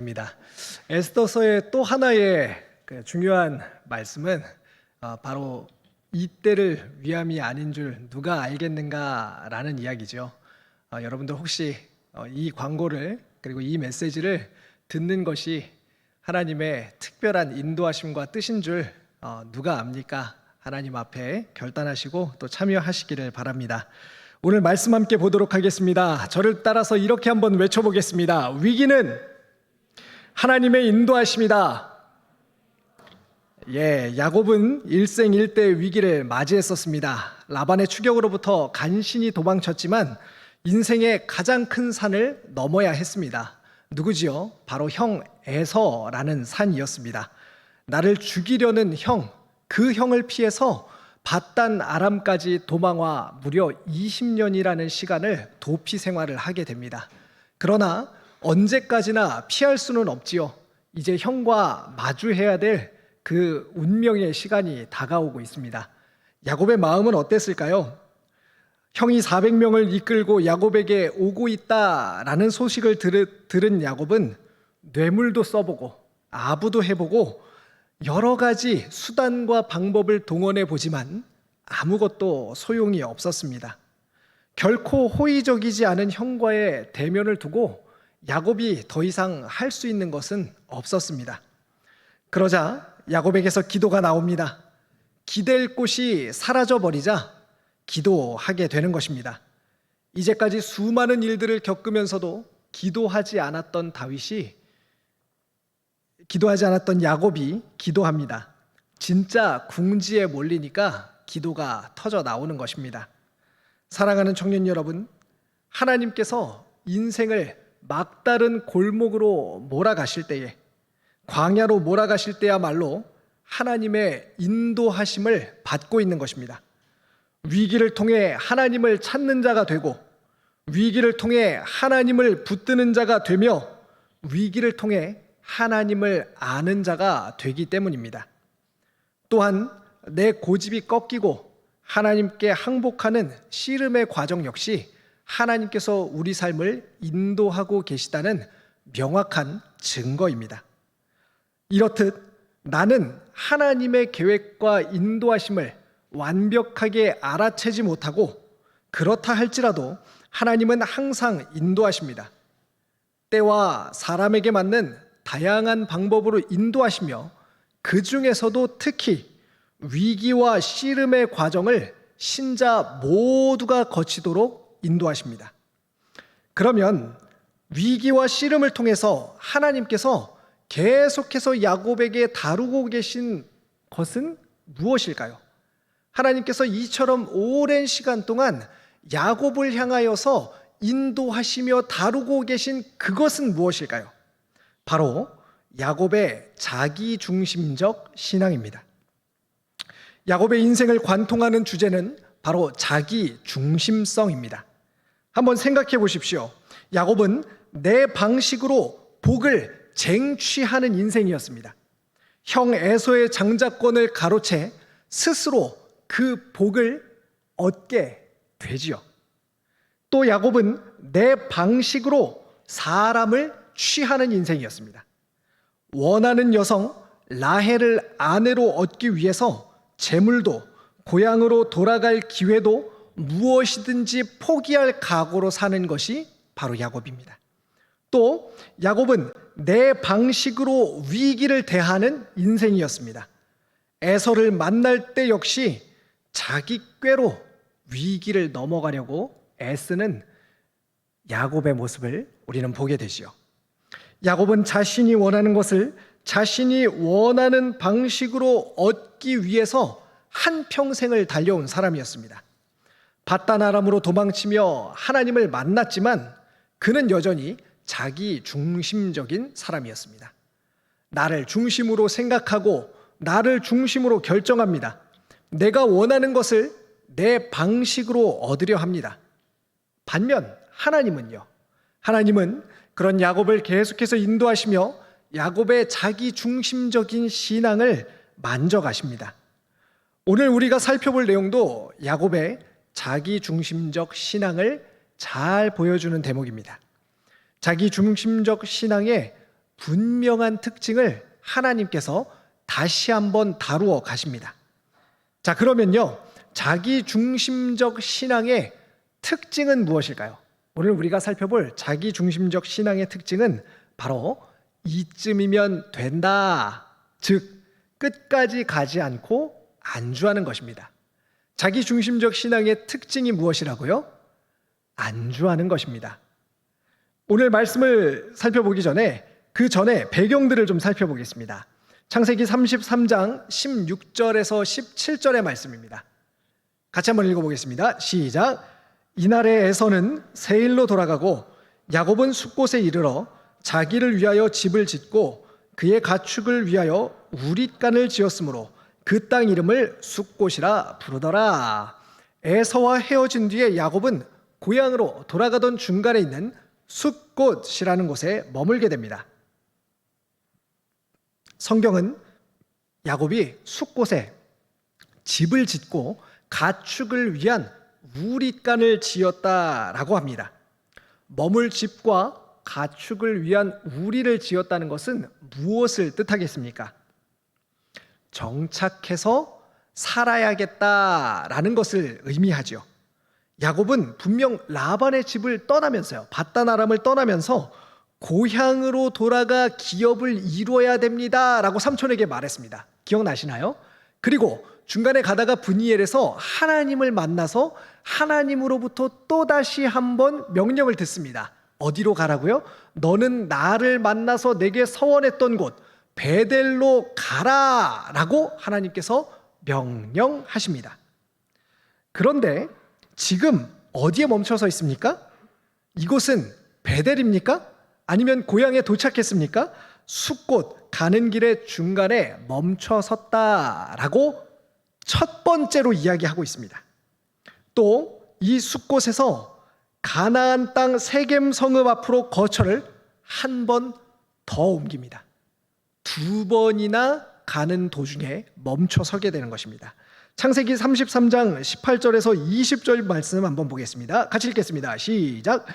입니다. 에스더서의 또 하나의 중요한 말씀은 바로 이때를 위함이 아닌 줄 누가 알겠는가라는 이야기죠. 여러분들 혹시 이 광고를 그리고 이 메시지를 듣는 것이 하나님의 특별한 인도하심과 뜻인 줄 누가 압니까? 하나님 앞에 결단하시고 또 참여하시기를 바랍니다. 오늘 말씀 함께 보도록 하겠습니다. 저를 따라서 이렇게 한번 외쳐보겠습니다. 위기는 하나님의 인도하심이다. 야곱은 일생일대 위기를 맞이했었습니다. 라반의 추격으로부터 간신히 도망쳤지만 인생의 가장 큰 산을 넘어야 했습니다. 누구지요? 바로 형 에서라는 산이었습니다. 나를 죽이려는 형, 그 형을 피해서 바단 아람까지 도망와 무려 20년이라는 시간을 도피 생활을 하게 됩니다. 그러나 언제까지나 피할 수는 없지요. 이제 형과 마주해야 될 그 운명의 시간이 다가오고 있습니다. 야곱의 마음은 어땠을까요? 형이 400명을 이끌고 야곱에게 오고 있다라는 소식을 들은 야곱은 뇌물도 써보고 아부도 해보고 여러 가지 수단과 방법을 동원해 보지만 아무것도 소용이 없었습니다. 결코 호의적이지 않은 형과의 대면을 두고 야곱이 더 이상 할 수 있는 것은 없었습니다. 그러자 야곱에게서 기도가 나옵니다. 기댈 곳이 사라져버리자 기도하게 되는 것입니다. 이제까지 수많은 일들을 겪으면서도 기도하지 않았던 야곱이 기도합니다. 진짜 궁지에 몰리니까 기도가 터져 나오는 것입니다. 사랑하는 청년 여러분, 하나님께서 인생을 막다른 골목으로 몰아가실 때에, 광야로 몰아가실 때야말로 하나님의 인도하심을 받고 있는 것입니다. 위기를 통해 하나님을 찾는 자가 되고, 위기를 통해 하나님을 붙드는 자가 되며, 위기를 통해 하나님을 아는 자가 되기 때문입니다. 또한 내 고집이 꺾이고 하나님께 항복하는 씨름의 과정 역시 하나님께서 우리 삶을 인도하고 계시다는 명확한 증거입니다. 이렇듯 나는 하나님의 계획과 인도하심을 완벽하게 알아채지 못하고, 그렇다 할지라도 하나님은 항상 인도하십니다. 때와 사람에게 맞는 다양한 방법으로 인도하시며, 그 중에서도 특히 위기와 씨름의 과정을 신자 모두가 거치도록 인도하십니다. 그러면 위기와 씨름을 통해서 하나님께서 계속해서 야곱에게 다루고 계신 것은 무엇일까요? 하나님께서 이처럼 오랜 시간 동안 야곱을 향하여서 인도하시며 다루고 계신 그것은 무엇일까요? 바로 야곱의 자기중심적 신앙입니다. 야곱의 인생을 관통하는 주제는 바로 자기중심성입니다. 한번 생각해 보십시오. 야곱은 내 방식으로 복을 쟁취하는 인생이었습니다. 형 에서의 장자권을 가로채 스스로 그 복을 얻게 되지요. 또 야곱은 내 방식으로 사람을 취하는 인생이었습니다. 원하는 여성 라헬을 아내로 얻기 위해서 재물도 고향으로 돌아갈 기회도 무엇이든지 포기할 각오로 사는 것이 바로 야곱입니다. 또 야곱은 내 방식으로 위기를 대하는 인생이었습니다. 에서를 만날 때 역시 자기 꾀로 위기를 넘어가려고 애쓰는 야곱의 모습을 우리는 보게 되지요. 야곱은 자신이 원하는 것을 자신이 원하는 방식으로 얻기 위해서 한평생을 달려온 사람이었습니다. 바단 아람으로 도망치며 하나님을 만났지만 그는 여전히 자기 중심적인 사람이었습니다. 나를 중심으로 생각하고 나를 중심으로 결정합니다. 내가 원하는 것을 내 방식으로 얻으려 합니다. 반면 하나님은요, 하나님은 그런 야곱을 계속해서 인도하시며 야곱의 자기 중심적인 신앙을 만져가십니다. 오늘 우리가 살펴볼 내용도 야곱의 자기 중심적 신앙을 잘 보여주는 대목입니다. 자기 중심적 신앙의 분명한 특징을 하나님께서 다시 한번 다루어 가십니다. 자, 그러면요, 자기 중심적 신앙의 특징은 무엇일까요? 오늘 우리가 살펴볼 자기 중심적 신앙의 특징은 바로 이쯤이면 된다, 즉 끝까지 가지 않고 안주하는 것입니다. 자기 중심적 신앙의 특징이 무엇이라고요? 안주하는 것입니다. 오늘 말씀을 살펴보기 전에 그 전에 배경들을 좀 살펴보겠습니다. 창세기 33장 16절에서 17절의 말씀입니다. 같이 한번 읽어보겠습니다. 시작. 이날에 에서는 세일로 돌아가고 야곱은 숫곳에 이르러 자기를 위하여 집을 짓고 그의 가축을 위하여 우릿간을 지었으므로 그 땅 이름을 숫곳이라 부르더라. 에서와 헤어진 뒤에 야곱은 고향으로 돌아가던 중간에 있는 숫곳이라는 곳에 머물게 됩니다. 성경은 야곱이 숫곳에 집을 짓고 가축을 위한 우릿간을 지었다라고 합니다. 머물 집과 가축을 위한 우리를 지었다는 것은 무엇을 뜻하겠습니까? 정착해서 살아야겠다라는 것을 의미하죠. 야곱은 분명 라반의 집을 떠나면서요, 밧단 아람을 떠나면서 고향으로 돌아가 기업을 이루어야 됩니다라고 삼촌에게 말했습니다. 기억나시나요? 그리고 중간에 가다가 브니엘에서 하나님을 만나서 하나님으로부터 또다시 한번 명령을 듣습니다. 어디로 가라고요? 너는 나를 만나서 내게 서원했던 곳 베델로 가라라고 하나님께서 명령하십니다. 그런데 지금 어디에 멈춰서 있습니까? 이곳은 베델입니까? 아니면 고향에 도착했습니까? 숫곳 가는 길의 중간에 멈춰 섰다라고 첫 번째로 이야기하고 있습니다. 또 이 숫곳에서 가나안 땅 세겜 성읍 앞으로 거처를 한 번 더 옮깁니다. 두 번이나 가는 도중에 멈춰 서게 되는 것입니다. 창세기 33장 18절에서 20절 말씀 한번 보겠습니다. 같이 읽겠습니다. 시작.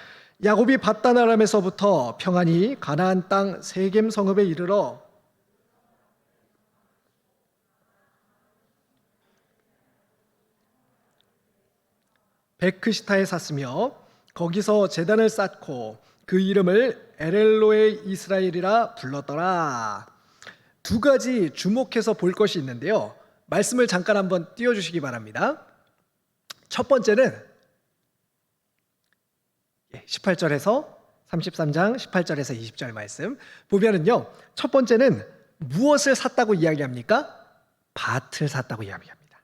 야곱이 밧단 아람에서부터 평안히 가나안 땅 세겜 성읍에 이르러 베크시타에 샀으며 거기서 제단을 쌓고 그 이름을 에렐로의 이스라엘이라 불렀더라. 두 가지 주목해서 볼 것이 있는데요, 말씀을 잠깐 한번 띄워주시기 바랍니다. 첫 번째는 18절에서 33장 18절에서 20절 말씀 보면은요, 첫 번째는 무엇을 샀다고 이야기합니까? 밭을 샀다고 이야기합니다.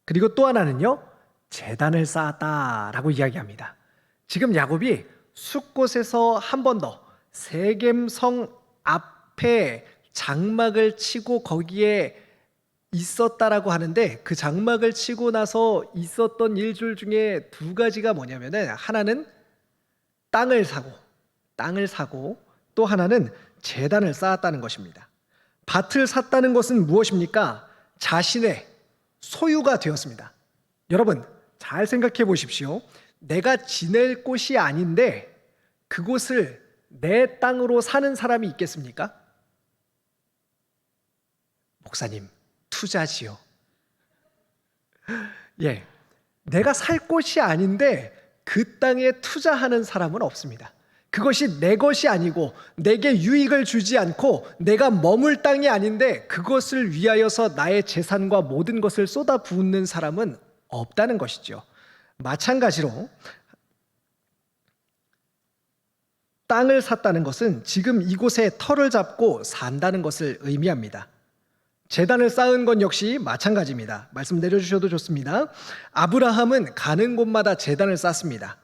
그리고 또 하나는요, 제단을 쌓았다라고 이야기합니다. 지금 야곱이 숫곳에서 한 번 더 세겜성 앞에 장막을 치고 거기에 있었다라고 하는데, 그 장막을 치고 나서 있었던 일들 중에 두 가지가 뭐냐면은 하나는 땅을 사고 또 하나는 제단을 쌓았다는 것입니다. 밭을 샀다는 것은 무엇입니까? 자신의 소유가 되었습니다. 여러분 잘 생각해 보십시오. 내가 지낼 곳이 아닌데 그곳을 내 땅으로 사는 사람이 있겠습니까? 목사님, 투자지요. 예, 내가 살 곳이 아닌데 그 땅에 투자하는 사람은 없습니다. 그것이 내 것이 아니고 내게 유익을 주지 않고 내가 머물 땅이 아닌데 그것을 위하여서 나의 재산과 모든 것을 쏟아붓는 사람은 없다는 것이죠. 마찬가지로 땅을 샀다는 것은 지금 이곳에 터를 잡고 산다는 것을 의미합니다. 제단을 쌓은 건 역시 마찬가지입니다. 말씀 내려주셔도 좋습니다. 아브라함은 가는 곳마다 제단을 쌓습니다.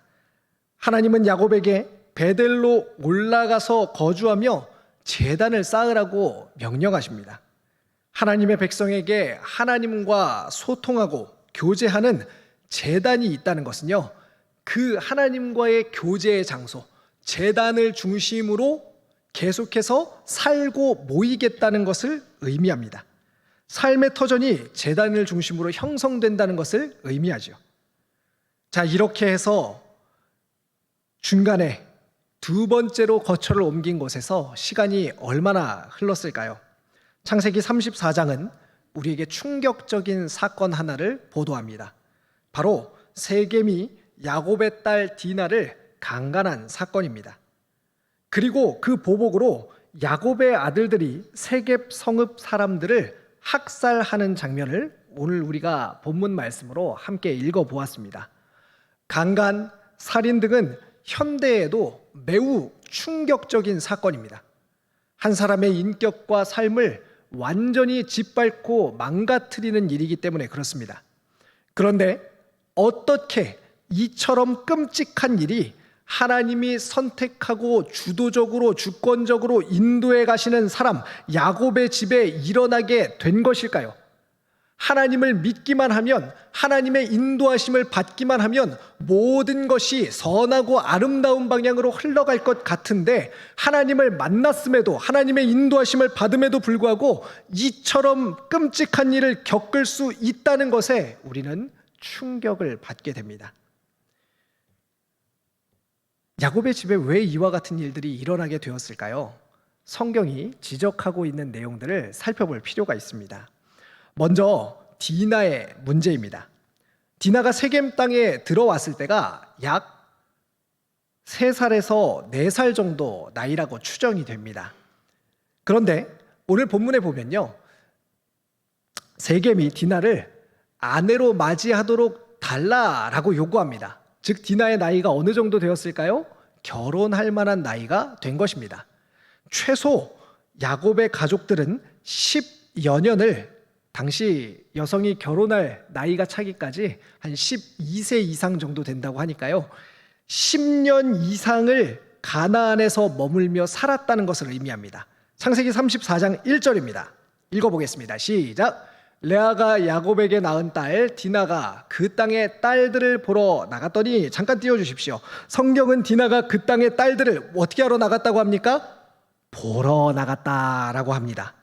하나님은 야곱에게 베델로 올라가서 거주하며 제단을 쌓으라고 명령하십니다. 하나님의 백성에게 하나님과 소통하고 교제하는 제단이 있다는 것은요, 그 하나님과의 교제의 장소, 제단을 중심으로 계속해서 살고 모이겠다는 것을 의미합니다. 삶의 터전이 제단을 중심으로 형성된다는 것을 의미하죠. 자, 이렇게 해서 중간에 두 번째로 거처를 옮긴 곳에서 시간이 얼마나 흘렀을까요? 창세기 34장은 우리에게 충격적인 사건 하나를 보도합니다. 바로 세겜이 야곱의 딸 디나를 강간한 사건입니다. 그리고 그 보복으로 야곱의 아들들이 세겜 성읍 사람들을 학살하는 장면을 오늘 우리가 본문 말씀으로 함께 읽어보았습니다. 강간, 살인 등은 현대에도 매우 충격적인 사건입니다. 한 사람의 인격과 삶을 완전히 짓밟고 망가뜨리는 일이기 때문에 그렇습니다. 그런데 어떻게 이처럼 끔찍한 일이 하나님이 선택하고 주도적으로 주권적으로 인도해 가시는 사람 야곱의 집에 일어나게 된 것일까요? 하나님을 믿기만 하면, 하나님의 인도하심을 받기만 하면 모든 것이 선하고 아름다운 방향으로 흘러갈 것 같은데, 하나님을 만났음에도, 하나님의 인도하심을 받음에도 불구하고 이처럼 끔찍한 일을 겪을 수 있다는 것에 우리는 충격을 받게 됩니다. 야곱의 집에 왜 이와 같은 일들이 일어나게 되었을까요? 성경이 지적하고 있는 내용들을 살펴볼 필요가 있습니다. 먼저 디나의 문제입니다. 디나가 세겜 땅에 들어왔을 때가 약 3살에서 4살 정도 나이라고 추정이 됩니다. 그런데 오늘 본문에 보면요, 세겜이 디나를 아내로 맞이하도록 달라라고 요구합니다. 즉 디나의 나이가 어느 정도 되었을까요? 결혼할 만한 나이가 된 것입니다. 최소 야곱의 가족들은 10여 년을, 당시 여성이 결혼할 나이가 차기까지 한 12세 이상 정도 된다고 하니까요, 10년 이상을 가나안에서 머물며 살았다는 것을 의미합니다. 창세기 34장 1절입니다. 읽어보겠습니다. 시작. 레아가 야곱에게 낳은 딸 디나가 그 땅의 딸들을 보러 나갔더니, 잠깐 띄워주십시오. 성경은 디나가 그 땅의 딸들을 어떻게 하러 나갔다고 합니까? 보러 나갔다라고 합니다.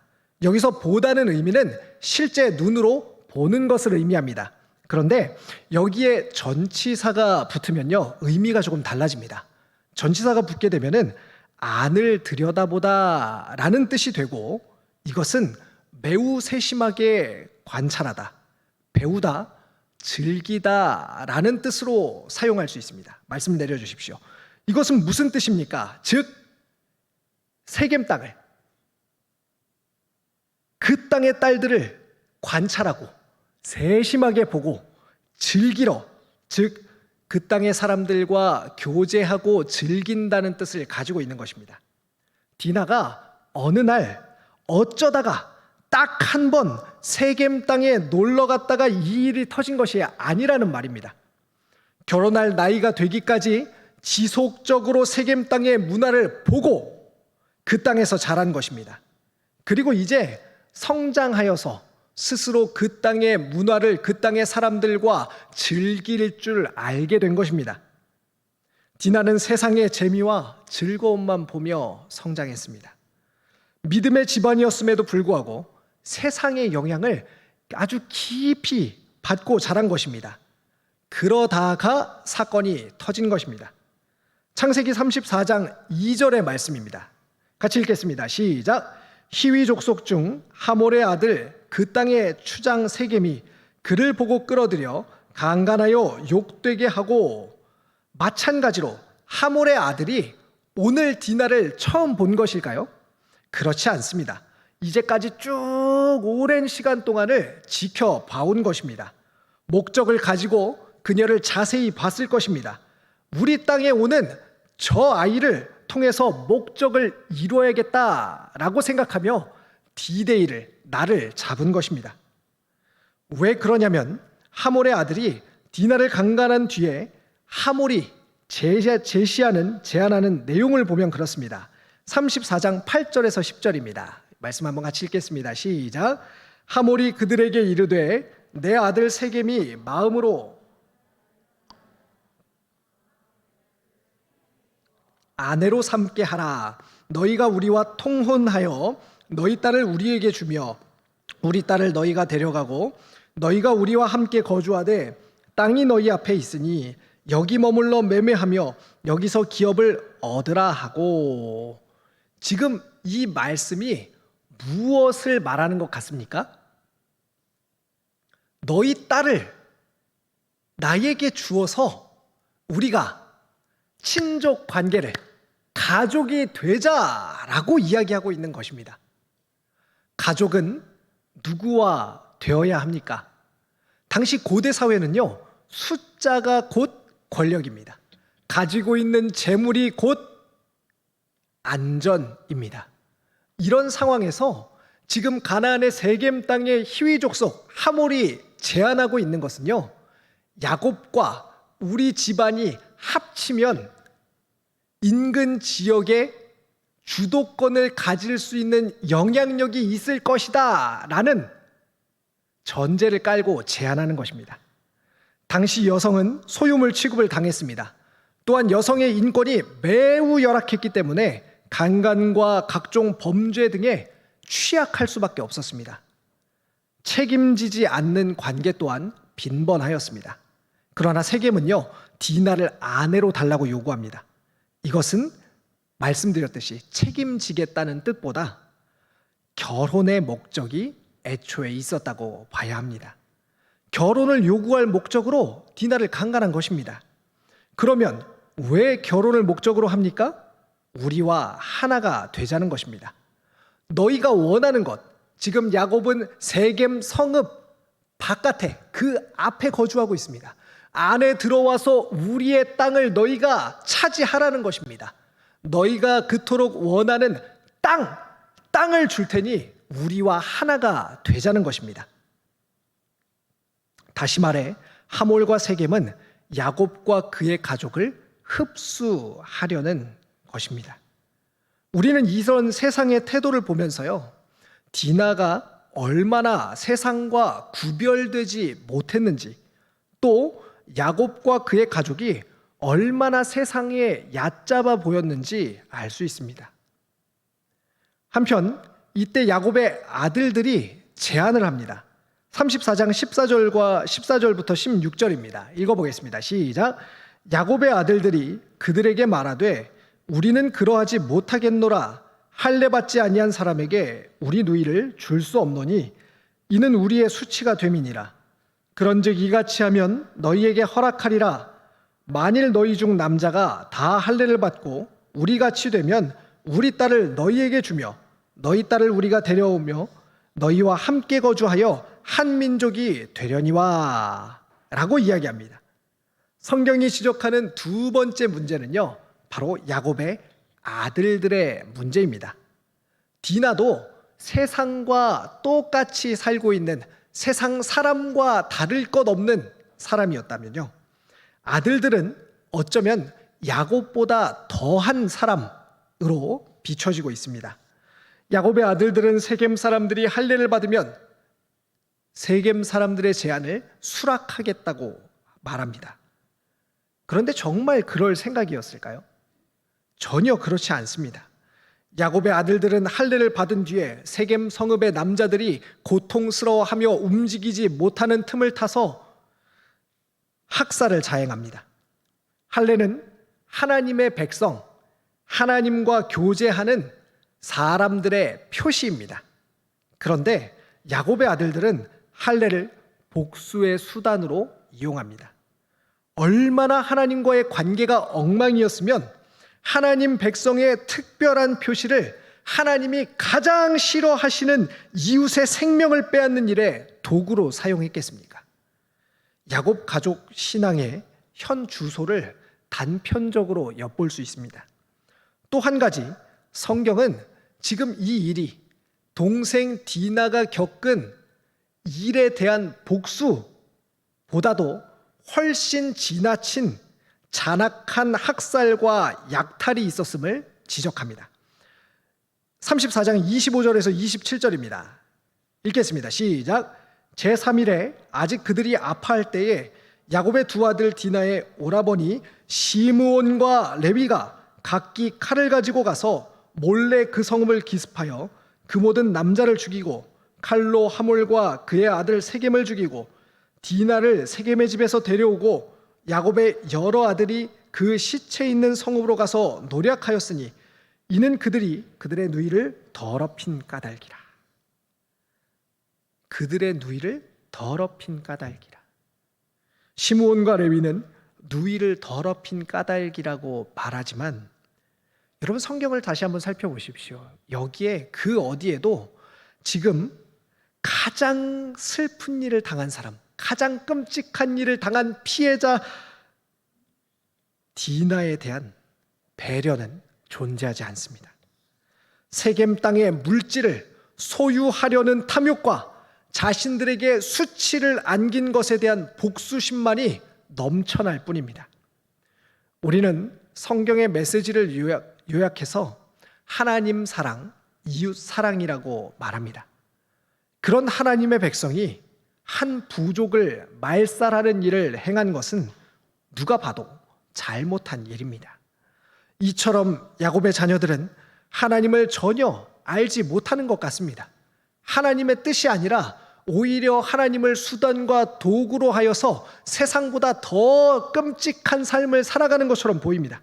여기서 보다는 의미는 실제 눈으로 보는 것을 의미합니다. 그런데 여기에 전치사가 붙으면요, 의미가 조금 달라집니다. 전치사가 붙게 되면은 안을 들여다보다 라는 뜻이 되고, 이것은 매우 세심하게 관찰하다, 배우다, 즐기다 라는 뜻으로 사용할 수 있습니다. 말씀 내려주십시오. 이것은 무슨 뜻입니까? 즉 세겜 땅을, 그 땅의 딸들을 관찰하고 세심하게 보고 즐기러, 즉 그 땅의 사람들과 교제하고 즐긴다는 뜻을 가지고 있는 것입니다. 디나가 어느 날 어쩌다가 딱 한 번 세겜 땅에 놀러 갔다가 이 일이 터진 것이 아니라는 말입니다. 결혼할 나이가 되기까지 지속적으로 세겜 땅의 문화를 보고 그 땅에서 자란 것입니다. 그리고 이제 성장하여서 스스로 그 땅의 문화를, 그 땅의 사람들과 즐길 줄 알게 된 것입니다. 디나는 세상의 재미와 즐거움만 보며 성장했습니다. 믿음의 집안이었음에도 불구하고 세상의 영향을 아주 깊이 받고 자란 것입니다. 그러다가 사건이 터진 것입니다. 창세기 34장 2절의 말씀입니다. 같이 읽겠습니다. 시작. 히위 족속 중 하몰의 아들 그 땅의 추장 세겜이 그를 보고 끌어들여 강간하여 욕되게 하고, 마찬가지로 하몰의 아들이 오늘 디나를 처음 본 것일까요? 그렇지 않습니다. 이제까지 쭉 오랜 시간 동안을 지켜봐온 것입니다. 목적을 가지고 그녀를 자세히 봤을 것입니다. 우리 땅에 오는 저 아이를 통해서 목적을 이루어야겠다라고 생각하며 디데이를, 날을 잡은 것입니다. 왜 그러냐면 하몰의 아들이 디나를 강간한 뒤에 하몰이 제안하는 내용을 보면 그렇습니다. 34장 8절에서 10절입니다. 말씀 한번 같이 읽겠습니다. 시작. 하몰이 그들에게 이르되 내 아들 세겜이 마음으로 아내로 삼게 하라. 너희가 우리와 통혼하여 너희 딸을 우리에게 주며 우리 딸을 너희가 데려가고 너희가 우리와 함께 거주하되 땅이 너희 앞에 있으니 여기 머물러 매매하며 여기서 기업을 얻으라 하고. 지금 이 말씀이 무엇을 말하는 것 같습니까? 너희 딸을 나에게 주어서 우리가 친족 관계를, 가족이 되자라고 이야기하고 있는 것입니다. 가족은 누구와 되어야 합니까? 당시 고대 사회는요, 숫자가 곧 권력입니다. 가지고 있는 재물이 곧 안전입니다. 이런 상황에서 지금 가나안의 세겜 땅의 히위 족속 하몰이 제안하고 있는 것은요, 야곱과 우리 집안이 합치면 인근 지역에 주도권을 가질 수 있는 영향력이 있을 것이다 라는 전제를 깔고 제안하는 것입니다. 당시 여성은 소유물 취급을 당했습니다. 또한 여성의 인권이 매우 열악했기 때문에 강간과 각종 범죄 등에 취약할 수밖에 없었습니다. 책임지지 않는 관계 또한 빈번하였습니다. 그러나 세겜은요, 디나를 아내로 달라고 요구합니다. 이것은 말씀드렸듯이 책임지겠다는 뜻보다 결혼의 목적이 애초에 있었다고 봐야 합니다. 결혼을 요구할 목적으로 디나를 강간한 것입니다. 그러면 왜 결혼을 목적으로 합니까? 우리와 하나가 되자는 것입니다. 너희가 원하는 것, 지금 야곱은 세겜 성읍 바깥에, 그 앞에 거주하고 있습니다. 안에 들어와서 우리의 땅을 너희가 차지하라는 것입니다. 너희가 그토록 원하는 땅을 줄 테니 우리와 하나가 되자는 것입니다. 다시 말해 하몰과 세겜은 야곱과 그의 가족을 흡수하려는 것입니다. 우리는 이런 세상의 태도를 보면서요, 디나가 얼마나 세상과 구별되지 못했는지, 또 야곱과 그의 가족이 얼마나 세상에 얕잡아 보였는지 알 수 있습니다. 한편 이때 야곱의 아들들이 제안을 합니다. 34장 14절부터 16절입니다. 읽어보겠습니다. 시작. 야곱의 아들들이 그들에게 말하되 우리는 그러하지 못하겠노라. 할례 받지 아니한 사람에게 우리 누이를 줄 수 없노니 이는 우리의 수치가 됨이니라. 그런즉 이같이 하면 너희에게 허락하리라. 만일 너희 중 남자가 다 할례를 받고 우리같이 되면 우리 딸을 너희에게 주며 너희 딸을 우리가 데려오며 너희와 함께 거주하여 한 민족이 되려니와 라고 이야기합니다. 성경이 지적하는 두 번째 문제는요, 바로 야곱의 아들들의 문제입니다. 디나도 세상과 똑같이 살고 있는, 세상 사람과 다를 것 없는 사람이었다면요, 아들들은 어쩌면 야곱보다 더한 사람으로 비춰지고 있습니다. 야곱의 아들들은 세겜 사람들이 할례를 받으면 세겜 사람들의 제안을 수락하겠다고 말합니다. 그런데 정말 그럴 생각이었을까요? 전혀 그렇지 않습니다. 야곱의 아들들은 할례를 받은 뒤에 세겜 성읍의 남자들이 고통스러워하며 움직이지 못하는 틈을 타서 학살을 자행합니다. 할례는 하나님의 백성, 하나님과 교제하는 사람들의 표시입니다. 그런데 야곱의 아들들은 할례를 복수의 수단으로 이용합니다. 얼마나 하나님과의 관계가 엉망이었으면 하나님 백성의 특별한 표시를 하나님이 가장 싫어하시는 이웃의 생명을 빼앗는 일에 도구로 사용했겠습니까? 야곱 가족 신앙의 현 주소를 단편적으로 엿볼 수 있습니다. 또 한 가지, 성경은 지금 이 일이 동생 디나가 겪은 일에 대한 복수보다도 훨씬 지나친 잔악한 학살과 약탈이 있었음을 지적합니다. 34장 25절에서 27절입니다. 읽겠습니다. 시작. 제3일에 아직 그들이 아파할 때에 야곱의 두 아들 디나의 오라버니 시므온과 레위가 각기 칼을 가지고 가서 몰래 그 성읍을 기습하여 그 모든 남자를 죽이고 칼로 하몰과 그의 아들 세겜을 죽이고 디나를 세겜의 집에서 데려오고 야곱의 여러 아들이 그 시체 있는 성읍으로 가서 노력하였으니 이는 그들이 그들의 누이를 더럽힌 까닭이라. 그들의 누이를 더럽힌 까닭이라. 시므온과 레위는 누이를 더럽힌 까닭이라고 말하지만 여러분 성경을 다시 한번 살펴보십시오. 여기에 그 어디에도 지금 가장 슬픈 일을 당한 사람, 가장 끔찍한 일을 당한 피해자 디나에 대한 배려는 존재하지 않습니다. 세겜 땅의 물질을 소유하려는 탐욕과 자신들에게 수치를 안긴 것에 대한 복수심만이 넘쳐날 뿐입니다. 우리는 성경의 메시지를 요약해서 하나님 사랑, 이웃 사랑이라고 말합니다. 그런 하나님의 백성이 한 부족을 말살하는 일을 행한 것은 누가 봐도 잘못한 일입니다. 이처럼 야곱의 자녀들은 하나님을 전혀 알지 못하는 것 같습니다. 하나님의 뜻이 아니라 오히려 하나님을 수단과 도구로 하여서 세상보다 더 끔찍한 삶을 살아가는 것처럼 보입니다.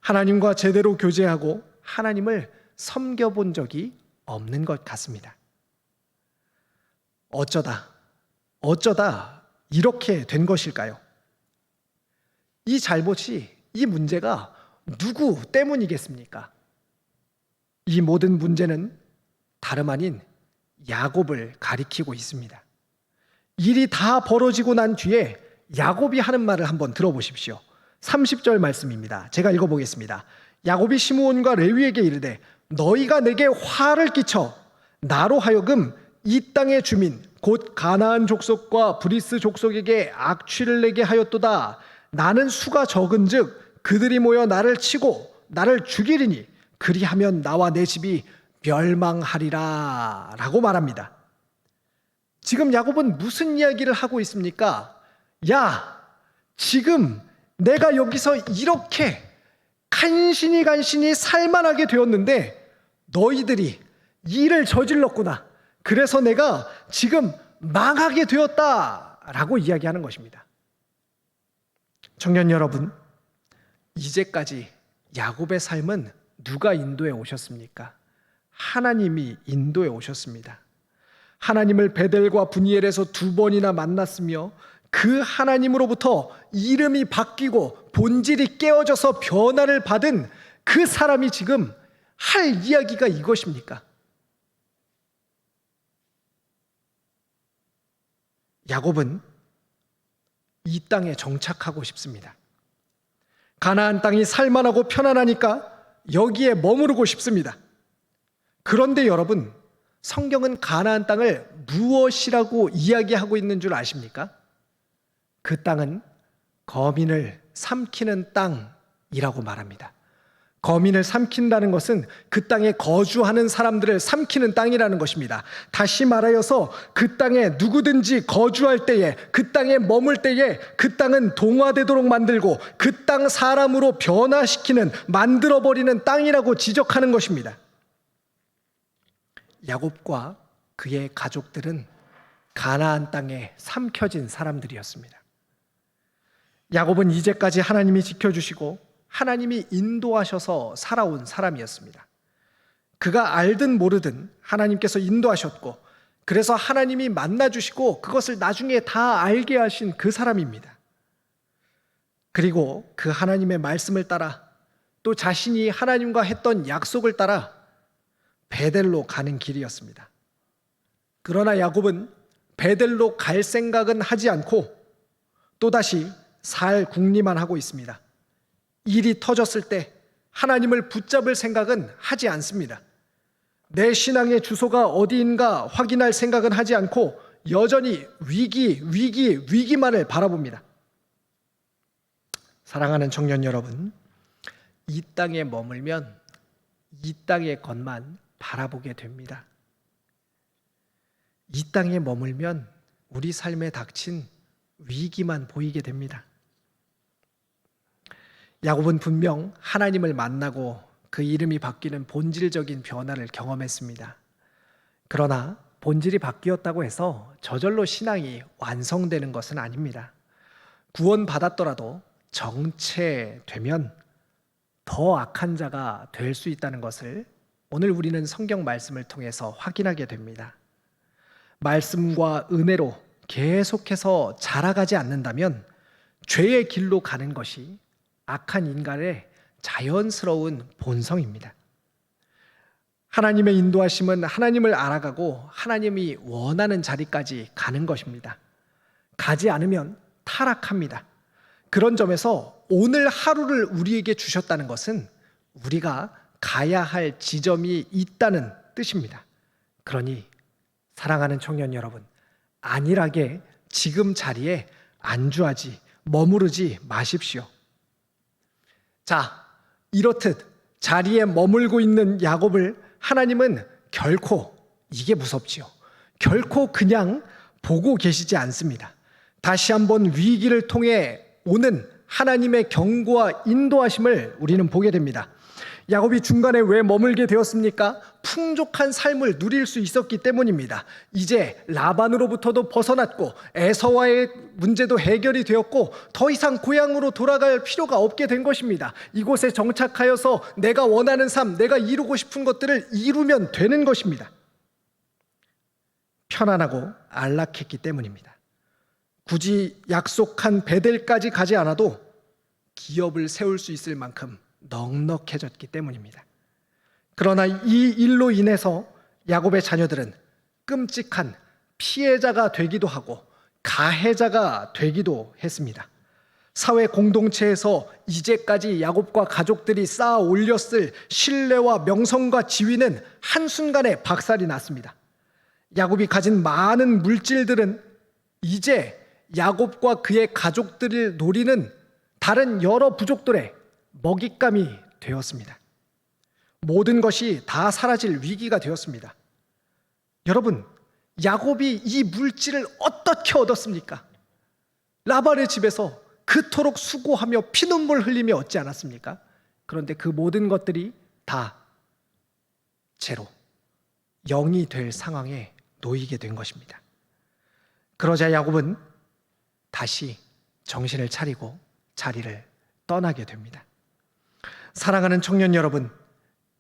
하나님과 제대로 교제하고 하나님을 섬겨본 적이 없는 것 같습니다. 어쩌다 이렇게 된 것일까요? 이 잘못이, 이 문제가 누구 때문이겠습니까? 이 모든 문제는 다름 아닌 야곱을 가리키고 있습니다. 일이 다 벌어지고 난 뒤에 야곱이 하는 말을 한번 들어보십시오. 30절 말씀입니다. 제가 읽어보겠습니다. 야곱이 시므온과 레위에게 이르되 너희가 내게 화를 끼쳐 나로 하여금 이 땅의 주민 곧 가나안 족속과 브리스 족속에게 악취를 내게 하였도다. 나는 수가 적은즉 그들이 모여 나를 치고 나를 죽이리니 그리하면 나와 내 집이 멸망하리라 라고 말합니다. 지금 야곱은 무슨 이야기를 하고 있습니까? 야, 지금 내가 여기서 이렇게 간신히 살만하게 되었는데 너희들이 일을 저질렀구나. 그래서 내가 지금 망하게 되었다라고 이야기하는 것입니다. 청년 여러분, 이제까지 야곱의 삶은 누가 인도해 오셨습니까? 하나님이 인도해 오셨습니다. 하나님을 베델과 분이엘에서 2번이나 만났으며 그 하나님으로부터 이름이 바뀌고 본질이 깨어져서 변화를 받은 그 사람이 지금 할 이야기가 이것입니까? 야곱은 이 땅에 정착하고 싶습니다. 가나안 땅이 살만하고 편안하니까 여기에 머무르고 싶습니다. 그런데 여러분, 성경은 가나안 땅을 무엇이라고 이야기하고 있는 줄 아십니까? 그 땅은 거민을 삼키는 땅이라고 말합니다. 거민을 삼킨다는 것은 그 땅에 거주하는 사람들을 삼키는 땅이라는 것입니다. 다시 말하여서 그 땅에 누구든지 거주할 때에, 그 땅에 머물 때에 그 땅은 동화되도록 만들고 그 땅 사람으로 변화시키는, 만들어버리는 땅이라고 지적하는 것입니다. 야곱과 그의 가족들은 가나안 땅에 삼켜진 사람들이었습니다. 야곱은 이제까지 하나님이 지켜주시고 하나님이 인도하셔서 살아온 사람이었습니다. 그가 알든 모르든 하나님께서 인도하셨고, 그래서 하나님이 만나주시고 그것을 나중에 다 알게 하신 그 사람입니다. 그리고 그 하나님의 말씀을 따라 또 자신이 하나님과 했던 약속을 따라 베델로 가는 길이었습니다. 그러나 야곱은 베델로 갈 생각은 하지 않고 또다시 살 궁리만 하고 있습니다. 일이 터졌을 때 하나님을 붙잡을 생각은 하지 않습니다. 내 신앙의 주소가 어디인가 확인할 생각은 하지 않고 여전히 위기만을 바라봅니다. 사랑하는 청년 여러분, 이 땅에 머물면 이 땅의 것만 바라보게 됩니다. 이 땅에 머물면 우리 삶에 닥친 위기만 보이게 됩니다. 야곱은 분명 하나님을 만나고 그 이름이 바뀌는 본질적인 변화를 경험했습니다. 그러나 본질이 바뀌었다고 해서 저절로 신앙이 완성되는 것은 아닙니다. 구원받았더라도 정체되면 더 악한 자가 될 수 있다는 것을 오늘 우리는 성경 말씀을 통해서 확인하게 됩니다. 말씀과 은혜로 계속해서 자라가지 않는다면 죄의 길로 가는 것이 악한 인간의 자연스러운 본성입니다. 하나님의 인도하심은 하나님을 알아가고 하나님이 원하는 자리까지 가는 것입니다. 가지 않으면 타락합니다. 그런 점에서 오늘 하루를 우리에게 주셨다는 것은 우리가 가야 할 지점이 있다는 뜻입니다. 그러니 사랑하는 청년 여러분, 안일하게 지금 자리에 안주하지 머무르지 마십시오. 자, 이렇듯 자리에 머물고 있는 야곱을 하나님은 결코, 이게 무섭지요, 결코 그냥 보고 계시지 않습니다. 다시 한번 위기를 통해 오는 하나님의 경고와 인도하심을 우리는 보게 됩니다. 야곱이 중간에 왜 머물게 되었습니까? 풍족한 삶을 누릴 수 있었기 때문입니다. 이제 라반으로부터도 벗어났고 에서와의 문제도 해결이 되었고 더 이상 고향으로 돌아갈 필요가 없게 된 것입니다. 이곳에 정착하여서 내가 원하는 삶, 내가 이루고 싶은 것들을 이루면 되는 것입니다. 편안하고 안락했기 때문입니다. 굳이 약속한 베델까지 가지 않아도 기업을 세울 수 있을 만큼 넉넉해졌기 때문입니다. 그러나 이 일로 인해서 야곱의 자녀들은 끔찍한 피해자가 되기도 하고 가해자가 되기도 했습니다. 사회 공동체에서 이제까지 야곱과 가족들이 쌓아 올렸을 신뢰와 명성과 지위는 한순간에 박살이 났습니다. 야곱이 가진 많은 물질들은 이제 야곱과 그의 가족들을 노리는 다른 여러 부족들의 먹잇감이 되었습니다. 모든 것이 다 사라질 위기가 되었습니다. 여러분, 야곱이 이 물질을 어떻게 얻었습니까? 라반의 집에서 그토록 수고하며 피눈물 흘리며 얻지 않았습니까? 그런데 그 모든 것들이 다 제로, 0이 될 상황에 놓이게 된 것입니다. 그러자 야곱은 다시 정신을 차리고 자리를 떠나게 됩니다. 사랑하는 청년 여러분,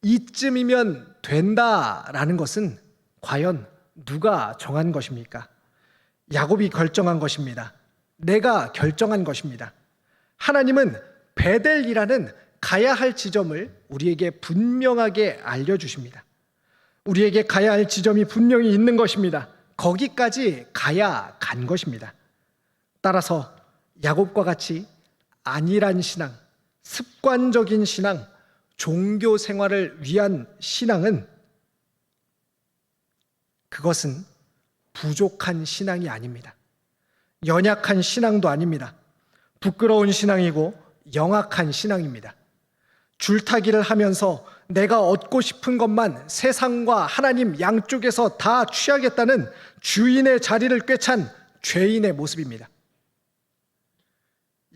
이쯤이면 된다라는 것은 과연 누가 정한 것입니까? 야곱이 결정한 것입니다. 내가 결정한 것입니다. 하나님은 베델이라는 가야 할 지점을 우리에게 분명하게 알려주십니다. 우리에게 가야 할 지점이 분명히 있는 것입니다. 거기까지 가야 간 것입니다. 따라서 야곱과 같이 안일한 신앙, 습관적인 신앙, 종교 생활을 위한 신앙은 그것은 부족한 신앙이 아닙니다. 연약한 신앙도 아닙니다. 부끄러운 신앙이고 영악한 신앙입니다. 줄타기를 하면서 내가 얻고 싶은 것만 세상과 하나님 양쪽에서 다 취하겠다는 주인의 자리를 꿰찬 죄인의 모습입니다.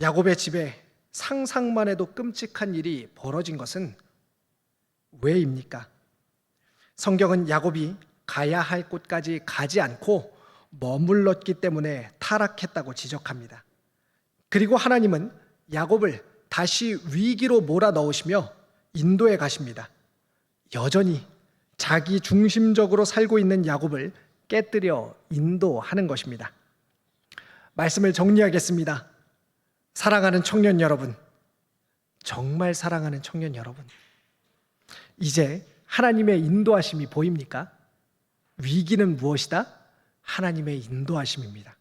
야곱의 집에 상상만 해도 끔찍한 일이 벌어진 것은 왜입니까? 성경은 야곱이 가야 할 곳까지 가지 않고 머물렀기 때문에 타락했다고 지적합니다. 그리고 하나님은 야곱을 다시 위기로 몰아넣으시며 인도해 가십니다. 여전히 자기 중심적으로 살고 있는 야곱을 깨뜨려 인도하는 것입니다. 말씀을 정리하겠습니다. 사랑하는 청년 여러분, 정말 사랑하는 청년 여러분, 이제 하나님의 인도하심이 보입니까? 위기는 무엇이다? 하나님의 인도하심입니다.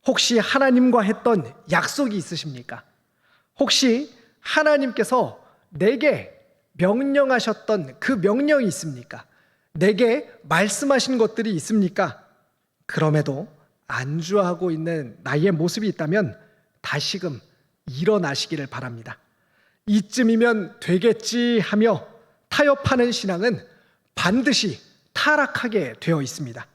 혹시 하나님과 했던 약속이 있으십니까? 혹시 하나님께서 내게 명령하셨던 그 명령이 있습니까? 내게 말씀하신 것들이 있습니까? 그럼에도 안주하고 있는 나의 모습이 있다면 다시금 일어나시기를 바랍니다. 이쯤이면 되겠지 하며 타협하는 신앙은 반드시 타락하게 되어 있습니다.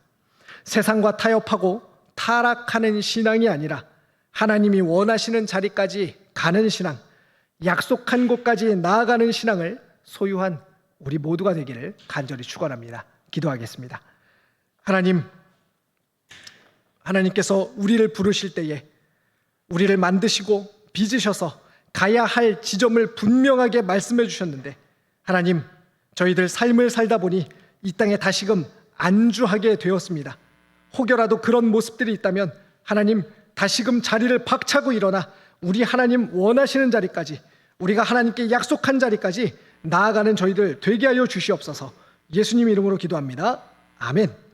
세상과 타협하고 타락하는 신앙이 아니라 하나님이 원하시는 자리까지 가는 신앙, 약속한 곳까지 나아가는 신앙을 소유한 우리 모두가 되기를 간절히 축원합니다. 기도하겠습니다. 하나님께서 우리를 부르실 때에 우리를 만드시고 빚으셔서 가야 할 지점을 분명하게 말씀해 주셨는데, 하나님, 저희들 삶을 살다 보니 이 땅에 다시금 안주하게 되었습니다. 혹여라도 그런 모습들이 있다면 하나님, 다시금 자리를 박차고 일어나 우리 하나님 원하시는 자리까지, 우리가 하나님께 약속한 자리까지 나아가는 저희들 되게 하여 주시옵소서. 예수님 이름으로 기도합니다. 아멘.